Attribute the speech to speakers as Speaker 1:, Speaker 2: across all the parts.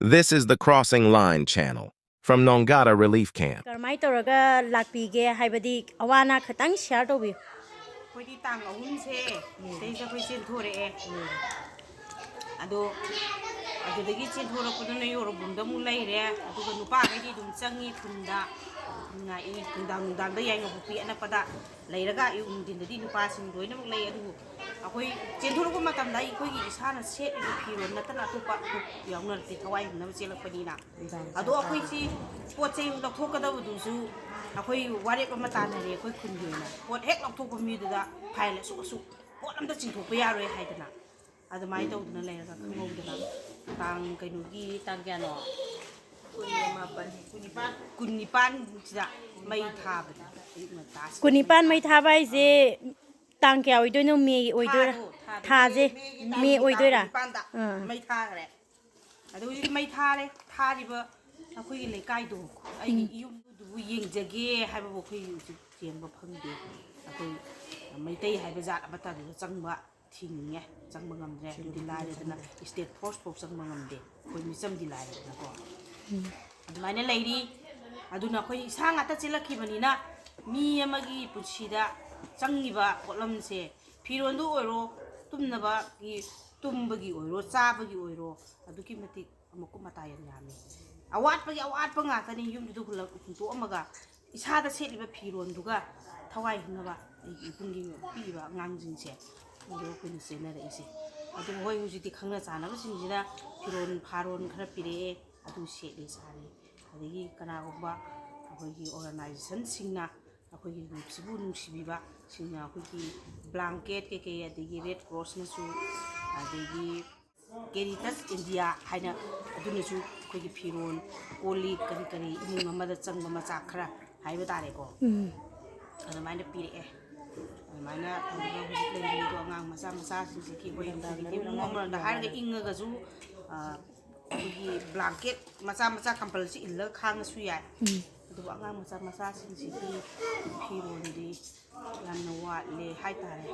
Speaker 1: This is the Crossing Line channel from Nonggada Relief Camp.
Speaker 2: Karmai toraga lakpige haibadi awana khatang share tobi.
Speaker 3: Koi tang ahum se sei sa koi chen thore e ado adagi chen thora puduna yoro bunda mu lai re aduga nupa ga di dum changi thunda nga I tundang da yang pi ana pada leiraga I din di nupa sing doina mu lai adu akoi chen thora ko matam dai koi gi isana se ri phiron na tana to pa yauna ti thawai na chelak panina ado akoi si pot chei dak thokada bu su akoi wari ko matana re akoi khunjena pot hek lok thok mi da phaile su su pot amda ching thok ya roi haidana adumai tawduna leiraga khangowdana tang kainugi tang kya no kunipan sida mai thabada
Speaker 2: Kunipan mai thaba ise tang kya oidoino me oidora thaje me oidora
Speaker 3: mai thagre adu mai thare thariba akoi lekai do ai yum du yengjage haiba bo khoi jengba phangde akoi mai tai haiba jat abata du changba thingye changba ngamre du lai dana state force pop changba ngamde khoi mi cham di lai na ko adumane leiri aduna khoi isa ngata chelakhibanina mi amagi puchida changiba potlamse phirondu oiro tumnaba gi tumbagi oiro chabagi oiro aduki mati amuku mata yami awatpagi awatpa ngatani yumdu hulto amaga isada setliba phironduga thawai hunaba ipungi piba ngangjingse odo kuni senara ise adu hoi hujiti khangna chanaba sinjina phiron pharon khara pire adu setli sari adigi kana gomba akoigi organization singna akoigi sibu nungsibiba singna akoigi blanket ke adigi red cross na su adigi Caritas India haina adunasu akoigi phiron koli kari kari imung amada changba macha khara haiba tare ko adamaina pire adamaina leiri do ngang macha macha singi koi amra da harga ingaga su blanket macha macha compulsory illa khang su ya du angang macha macha singi phiron di yanna wa le hai tare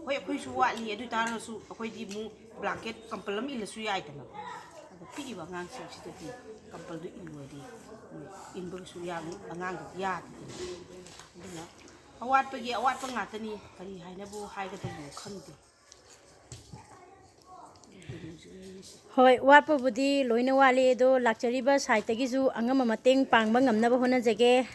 Speaker 3: hoi khoi su wa li adu tar su khoi di mu blanket compulsory illa su ya itana adu pi ba ngang su si di compulsory illa di in ba su ya angang ya dina awat pa ngatani kari haina bu hai ga bu khangde
Speaker 2: Hoi watpa budi loina wali do lakchariba site gi ju angama mateng pangba ngamna ba hona jage